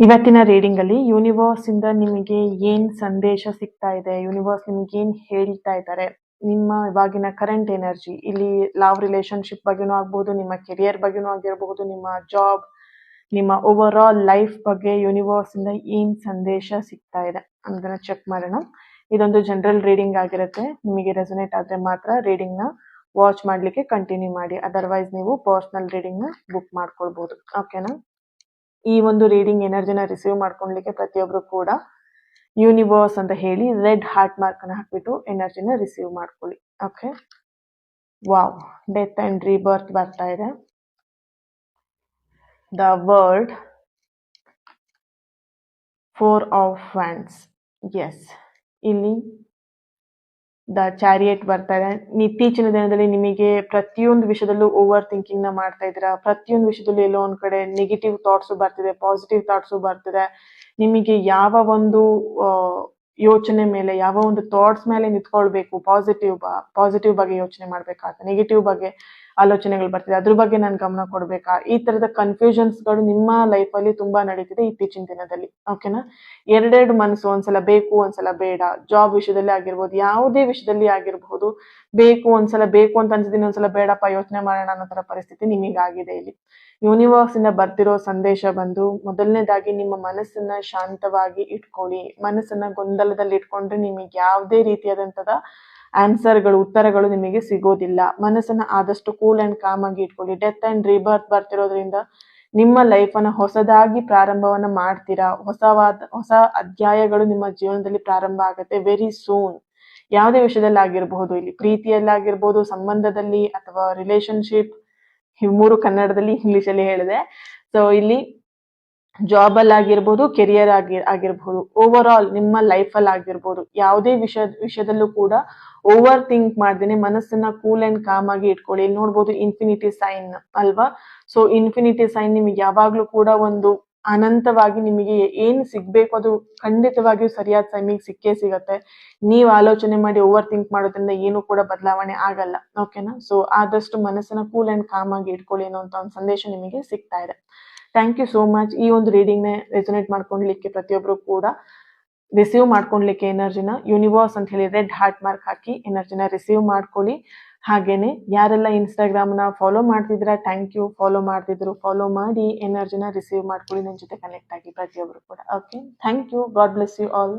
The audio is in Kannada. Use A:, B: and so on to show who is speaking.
A: ಇವತ್ತಿನ ರೀಡಿಂಗ್ ಅಲ್ಲಿ ಯೂನಿವರ್ಸ್ ಇಂದ ನಿಮಗೆ ಏನ್ ಸಂದೇಶ ಸಿಗ್ತಾ ಇದೆ, ಯೂನಿವರ್ಸ್ ನಿಮಗೆ ಏನ್ ಹೇಳ್ತಾ ಇದ್ದಾರೆ, ನಿಮ್ಮ ಇವಾಗಿನ ಕರೆಂಟ್ ಎನರ್ಜಿ, ಇಲ್ಲಿ ಲವ್ ರಿಲೇಶನ್ಶಿಪ್ ಬಗ್ಗೆನೂ ಆಗ್ಬಹುದು, ನಿಮ್ಮ ಕೆರಿಯರ್ ಬಗ್ಗೆನೂ ಆಗಿರಬಹುದು, ನಿಮ್ಮ ಜಾಬ್, ನಿಮ್ಮ ಓವರ್ ಆಲ್ ಲೈಫ್ ಬಗ್ಗೆ ಯೂನಿವರ್ಸ್ ಇಂದ ಏನ್ ಸಂದೇಶ ಸಿಗ್ತಾ ಇದೆ ಅನ್ನೋದನ್ನ ಚೆಕ್ ಮಾಡೋಣ. ಇದೊಂದು ಜನರಲ್ ರೀಡಿಂಗ್ ಆಗಿರುತ್ತೆ. ನಿಮಗೆ ರೆಸೊನೇಟ್ ಆದ್ರೆ ಮಾತ್ರ ರೀಡಿಂಗ್ ನ ವಾಚ್ ಮಾಡ್ಲಿಕ್ಕೆ ಕಂಟಿನ್ಯೂ ಮಾಡಿ, ಅದರ್ವೈಸ್ ನೀವು ಪರ್ಸನಲ್ ರೀಡಿಂಗ್ ನ ಬುಕ್ ಮಾಡ್ಕೊಳ್ಬಹುದು. ಓಕೆನಾ? ಈ ಒಂದು ರೀಡಿಂಗ್ ಎನರ್ಜಿನ ರಿಸೀವ್ ಮಾಡ್ಕೊಳ್ಲಿಕ್ಕೆ ಪ್ರತಿಯೊಬ್ರು ಕೂಡ ಯೂನಿವರ್ಸ್ ಅಂತ ಹೇಳಿ ರೆಡ್ ಹಾರ್ಟ್ ಮಾರ್ಕ್ ಅನ್ನ ಹಾಕ್ಬಿಟ್ಟು ಎನರ್ಜಿನ ರಿಸೀವ್ ಮಾಡ್ಕೊಳ್ಳಿ. Okay, wow, death and rebirth ಬರ್ತಾ ಇದೆ. The world, 4 of wands, yes, ಇಲ್ಲಿ ದ ಚಾರಿಯಟ್ ಬರ್ತಾ ಇದೆ. ಇತ್ತೀಚಿನ ದಿನದಲ್ಲಿ ನಿಮಗೆ ಪ್ರತಿಯೊಂದು ವಿಷಯದಲ್ಲೂ ಓವರ್ ಥಿಂಕಿಂಗ್ ನ ಮಾಡ್ತಾ ಇದ್ದೀರಾ. ಪ್ರತಿಯೊಂದು ವಿಷಯದಲ್ಲೂ ಎಲ್ಲೋ ಒಂದ್ ಕಡೆ ನೆಗೆಟಿವ್ ಥಾಟ್ಸ್ ಬರ್ತಿದೆ, ಪಾಸಿಟಿವ್ ಥಾಟ್ಸ್ ಬರ್ತಿದೆ. ನಿಮಗೆ ಯಾವ ಒಂದು ಯೋಚನೆ ಮೇಲೆ, ಯಾವ ಒಂದು ಥಾಟ್ಸ್ ಮೇಲೆ ನಿಂತ್ಕೊಳ್ಬೇಕು, ಪಾಸಿಟಿವ್ ಬಗ್ಗೆ ಯೋಚನೆ ಮಾಡ್ಬೇಕಾ, ನೆಗೆಟಿವ್ ಬಗ್ಗೆ ಆಲೋಚನೆಗಳು ಬರ್ತಿದೆ, ಅದ್ರ ಬಗ್ಗೆ ನಾನು ಗಮನ ಕೊಡ್ಬೇಕಾ, ಈ ತರದ ಕನ್ಫ್ಯೂಷನ್ಸ್ ಗಳು ನಿಮ್ಮ ಲೈಫ್ ಅಲ್ಲಿ ತುಂಬಾ ನಡೀತಿದೆ ಇತ್ತೀಚಿನ ದಿನದಲ್ಲಿ. ಓಕೆನಾ? ಎರಡೆರಡು ಮನಸ್ಸು, ಒಂದ್ಸಲ ಬೇಕು ಒಂದ್ಸಲ ಬೇಡ, ಜಾಬ್ ವಿಷಯದಲ್ಲಿ ಆಗಿರ್ಬೋದು, ಯಾವುದೇ ವಿಷಯದಲ್ಲಿ ಆಗಿರಬಹುದು, ಬೇಕು ಒಂದ್ಸಲ ಬೇಕು ಅಂತ ಅನ್ಸಿದೀನಿ, ಒಂದ್ಸಲ ಬೇಡಪ್ಪ ಯೋಚನೆ ಮಾಡೋಣ ಅನ್ನೋ ತರ ಪರಿಸ್ಥಿತಿ ನಿಮಗಾಗಿದೆ. ಇಲ್ಲಿ ಯೂನಿವರ್ಸ್ ಇಂದ ಬರ್ತಿರೋ ಸಂದೇಶ ಬಂದು, ಮೊದಲನೇದಾಗಿ ನಿಮ್ಮ ಮನಸ್ಸನ್ನ ಶಾಂತವಾಗಿ ಇಟ್ಕೊಳ್ಳಿ. ಮನಸ್ಸನ್ನ ಗೊಂದಲದಲ್ಲಿ ಇಟ್ಕೊಂಡ್ರೆ ನಿಮಗೆ ಯಾವುದೇ ರೀತಿಯಾದಂತದ ಆನ್ಸರ್ಗಳು, ಉತ್ತರಗಳು ನಿಮಗೆ ಸಿಗೋದಿಲ್ಲ. ಮನಸ್ಸನ್ನ ಆದಷ್ಟು ಕೂಲ್ ಅಂಡ್ ಕಾಮ್ ಆಗಿ ಇಟ್ಕೊಳ್ಳಿ. ಡೆತ್ ಅಂಡ್ ರೀಬರ್ತ್ ಬರ್ತಿರೋದ್ರಿಂದ ನಿಮ್ಮ ಲೈಫ್ ಅನ್ನ ಹೊಸದಾಗಿ ಪ್ರಾರಂಭವನ್ನ ಮಾಡ್ತೀರಾ. ಹೊಸ ಅಧ್ಯಾಯಗಳು ನಿಮ್ಮ ಜೀವನದಲ್ಲಿ ಪ್ರಾರಂಭ ಆಗುತ್ತೆ ವೆರಿ ಸೂನ್. ಯಾವುದೇ ವಿಷಯದಲ್ಲಿ ಆಗಿರಬಹುದು, ಇಲ್ಲಿ ಪ್ರೀತಿಯಲ್ಲಾಗಿರ್ಬೋದು, ಸಂಬಂಧದಲ್ಲಿ ಅಥವಾ ರಿಲೇಶನ್ಶಿಪ್, ಈ ಮೂರು ಕನ್ನಡದಲ್ಲಿ ಇಂಗ್ಲಿಷ್ ಅಲ್ಲಿ ಹೇಳಿದೆ. ಸೊ ಇಲ್ಲಿ ಜಾಬ್ ಅಲ್ಲಿ ಆಗಿರ್ಬೋದು, ಕೆರಿಯರ್ ಆಗಿರ್ಬೋದು, ಓವರ್ ಆಲ್ ನಿಮ್ಮ ಲೈಫ್ ಅಲ್ಲಿ ಆಗಿರ್ಬೋದು, ಯಾವುದೇ ವಿಷಯದಲ್ಲೂ ಕೂಡ ಓವರ್ ಥಿಂಕ್ ಮಾಡ್ದೇನೆ ಮನಸ್ಸನ್ನ ಕೂಲ್ ಅಂಡ್ ಕಾಮ್ ಆಗಿ ಇಟ್ಕೊಳ್ಳಿ. ಇಲ್ಲಿ ನೋಡ್ಬೋದು ಇನ್ಫಿನಿಟಿ ಸೈನ್ ಅಲ್ವಾ? ಸೊ ಇನ್ಫಿನಿಟಿ ಸೈನ್ ನಿಮಗೆ ಯಾವಾಗ್ಲೂ ಕೂಡ ಒಂದು ಅನಂತವಾಗಿ ನಿಮಗೆ ಏನ್ ಸಿಗ್ಬೇಕು ಅದು ಖಂಡಿತವಾಗಿಯೂ ಸರಿಯಾದ ಟೈಮಿಗೆ ಸಿಕ್ಕೇ ಸಿಗತ್ತೆ. ನೀವ್ ಆಲೋಚನೆ ಮಾಡಿ ಓವರ್ ಥಿಂಕ್ ಮಾಡೋದ್ರಿಂದ ಏನು ಕೂಡ ಬದಲಾವಣೆ ಆಗಲ್ಲ. ಓಕೆನಾ? ಸೊ ಆದಷ್ಟು ಮನಸ್ಸನ್ನ ಕೂಲ್ ಅಂಡ್ ಕಾಮ್ ಆಗಿ ಇಟ್ಕೊಳ್ಳಿ ಅನ್ನೋ ಒಂದು ಸಂದೇಶ ನಿಮಗೆ ಸಿಗ್ತಾ ಇದೆ. Thank you so much. ಈ ಒಂದು ರೀಡಿಂಗ್ ನ ರೆಸೊನೇಟ್ ಮಾಡ್ಕೊಳ್ಲಿಕ್ಕೆ ಪ್ರತಿಯೊಬ್ರು ಕೂಡ ರಿಸೀವ್ ಮಾಡ್ಕೊಳ್ಲಿಕ್ಕೆ ಎನರ್ಜಿನ ಯೂನಿವರ್ಸ್ ಅಂತ ಹೇಳಿ ರೆಡ್ ಹಾರ್ಟ್ ಮಾರ್ಕ್ ಹಾಕಿ ಎನರ್ಜಿನ ರಿಸೀವ್ ಮಾಡ್ಕೊಳ್ಳಿ. ಹಾಗೇನೆ ಯಾರೆಲ್ಲ ಇನ್ಸ್ಟಾಗ್ರಾಮ್ ನ ಫಾಲೋ ಮಾಡ್ತಿದ್ರ, ಥ್ಯಾಂಕ್ ಯು. ಫಾಲೋ ಮಾಡ್ತಿದ್ರು ಫಾಲೋ ಮಾಡಿ ಎನರ್ಜಿನ ರಿಸೀವ್ ಮಾಡ್ಕೊಳ್ಳಿ. ನನ್ನ ಜೊತೆ ಕನೆಕ್ಟ್ ಆಗಿ ಪ್ರತಿಯೊಬ್ರು ಕೂಡ. Okay, thank you. God bless you all.